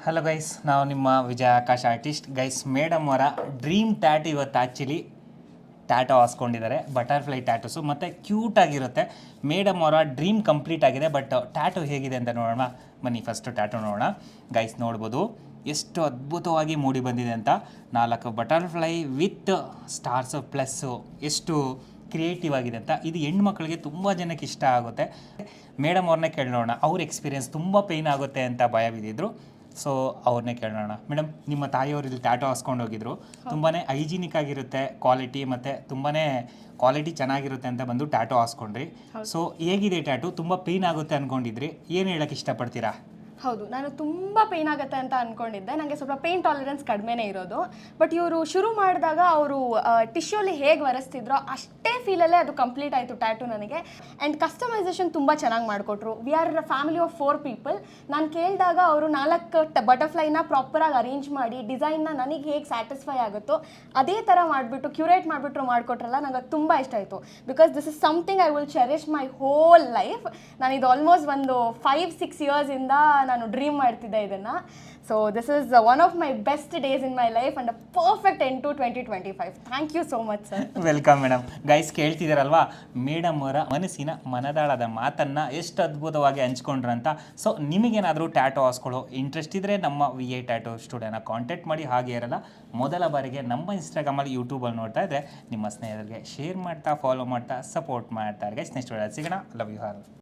Hello guys, ನಾವು ನಿಮ್ಮ ವಿಜಯ Akash artist. Guys, madam ಅವರ ಡ್ರೀಮ್ ಟ್ಯಾಟು ಇವತ್ತು ಆ್ಯಕ್ಚುಲಿ ಟ್ಯಾಟೋ ಹಾಸ್ಕೊಂಡಿದ್ದಾರೆ. ಬಟರ್ಫ್ಲೈ ಟ್ಯಾಟೂಸು ಮತ್ತು ಕ್ಯೂಟಾಗಿರುತ್ತೆ. ಮೇಡಮ್ ಅವರ ಡ್ರೀಮ್ ಕಂಪ್ಲೀಟ್ ಆಗಿದೆ. ಬಟ್ ಟ್ಯಾಟು ಹೇಗಿದೆ ಅಂತ ನೋಡೋಣ ಬನ್ನಿ. ಫಸ್ಟು ಟ್ಯಾಟು ನೋಡೋಣ. ಗೈಸ್ ನೋಡ್ಬೋದು ಎಷ್ಟು ಅದ್ಭುತವಾಗಿ ಮೂಡಿ ಬಂದಿದೆ ಅಂತ. 4 ಬಟರ್ಫ್ಲೈ ವಿತ್ ಸ್ಟಾರ್ಸು ಪ್ಲಸ್ಸು ಎಷ್ಟು ಕ್ರಿಯೇಟಿವ್ ಆಗಿದೆ ಅಂತ. ಇದು ಹೆಣ್ಮಕ್ಳಿಗೆ ತುಂಬ ಜನಕ್ಕೆ ಇಷ್ಟ ಆಗುತ್ತೆ. ಮೇಡಮ್ ಅವ್ರನ್ನೇ ಕೇಳೋಣ. ಅವ್ರ ಎಕ್ಸ್ಪೀರಿಯೆನ್ಸ್ ತುಂಬ ಪೇಯ್ನ್ ಆಗುತ್ತೆ ಅಂತ ಭಯ ಬಿದ್ದಿದ್ರು. ಸೊ ಅವ್ರನ್ನೇ ಕೇಳೋಣ. ಮೇಡಮ್, ನಿಮ್ಮ ತಾಯಿಯವರು ಇಲ್ಲಿ ಟ್ಯಾಟೋ ಹಾಸ್ಕೊಂಡು ಹೋಗಿದ್ರು. ತುಂಬಾ ಹೈಜಿನಿಕ್ ಆಗಿರುತ್ತೆ ಕ್ವಾಲಿಟಿ, ಮತ್ತು ತುಂಬಾ ಕ್ವಾಲಿಟಿ ಚೆನ್ನಾಗಿರುತ್ತೆ ಅಂತ ಬಂದು ಟ್ಯಾಟೋ ಹಾಸ್ಕೊಂಡ್ರಿ. ಸೊ ಹೇಗಿದೆ ಟ್ಯಾಟು? ತುಂಬ ಪೇಯ್ನ್ ಆಗುತ್ತೆ ಅಂದ್ಕೊಂಡಿದ್ರಿ, ಏನು ಹೇಳೋಕ್ಕೆ ಇಷ್ಟಪಡ್ತೀರಾ? ಹೌದು, ನಾನು ತುಂಬ ಪೇಯ್ನ್ ಆಗುತ್ತೆ ಅಂತ ಅಂದ್ಕೊಂಡಿದ್ದೆ. ನನಗೆ ಸ್ವಲ್ಪ ಪೇಯ್ನ್ ಟಾಲರೆನ್ಸ್ ಕಡಿಮೆನೇ ಇರೋದು. ಬಟ್ ಇವರು ಶುರು ಮಾಡಿದಾಗ ಅವರು ಟಿಶ್ಯೂಲಿ ಹೇಗೆ ಒರೆಸ್ತಿದ್ರೋ ಅಷ್ಟೇ ಫೀಲಲ್ಲೇ ಅದು ಕಂಪ್ಲೀಟ್ ಆಯಿತು ಟ್ಯಾಟು ನನಗೆ. ಆ್ಯಂಡ್ ಕಸ್ಟಮೈಸೇಷನ್ ತುಂಬ ಚೆನ್ನಾಗಿ ಮಾಡಿಕೊಟ್ರು. We are family of 4 people. ನಾನು ಕೇಳಿದಾಗ ಅವರು 4 ಬಟರ್ಫ್ಲೈನ ಪ್ರಾಪರಾಗಿ ಅರೇಂಜ್ ಮಾಡಿ ಡಿಸೈನ್ನ ನನಗೆ ಹೇಗೆ ಸ್ಯಾಟಿಸ್ಫೈ ಆಗುತ್ತೋ ಅದೇ ಥರ ಮಾಡಿಬಿಟ್ಟು ಕ್ಯೂರೇಟ್ ಮಾಡಿಬಿಟ್ರು ಮಾಡಿಕೊಟ್ರಲ್ಲ, ನನಗೆ ಅದು ತುಂಬ ಇಷ್ಟ ಆಯಿತು. Because this is something I will cherish my whole life. ನಾನು ಇದು ಆಲ್ಮೋಸ್ಟ್ ಒಂದು 5-6 ಇಯರ್ಸಿಂದ ನಾನು ಡ್ರೀಮ್ ಮಾಡ್ತಿದ್ದೆ ಇದನ್ನು. So this is one of my best days in my life and a perfect end to 2025. Thank you so much sir. Welcome madam. Guys ಕೇಳ್ತಿದ್ದೀರಲ್ವಾ, madam ಅವರ ಮನದಾಳದ ಮಾತನ್ನು ಎಷ್ಟು ಅದ್ಭುತವಾಗಿ ಹಂಚ್ಕೊಂಡ್ರಂತ. ಸೊ ನಿಮಗೇನಾದರೂ ಟ್ಯಾಟೋ ಹಾಸ್ಕೊಳ್ಳೋ ಇಂಟ್ರೆಸ್ಟ್ ಇದ್ದರೆ ನಮ್ಮ VA ಟ್ಯಾಟೋ ಸ್ಟುಡಿಯೋನ ಕಾಂಟ್ಯಾಕ್ಟ್ ಮಾಡಿ. ಹಾಗೆ ಇರಲ್ಲ, ಮೊದಲ ಬಾರಿಗೆ ನಮ್ಮ ಇನ್ಸ್ಟಾಗ್ರಾಮಲ್ಲಿ ಯೂಟ್ಯೂಬಲ್ಲಿ ನೋಡ್ತಾ ಇದ್ದರೆ ನಿಮ್ಮ ಸ್ನೇಹಿತರಿಗೆ ಶೇರ್ ಮಾಡ್ತಾ, ಫಾಲೋ ಮಾಡ್ತಾ, ಸಪೋರ್ಟ್ ಮಾಡ್ತಾ. ಗೈಸ್ ನೆಕ್ಸ್ಟ್ ವಿಡಿಯೋ ಸಿಗೋಣ. Love you all.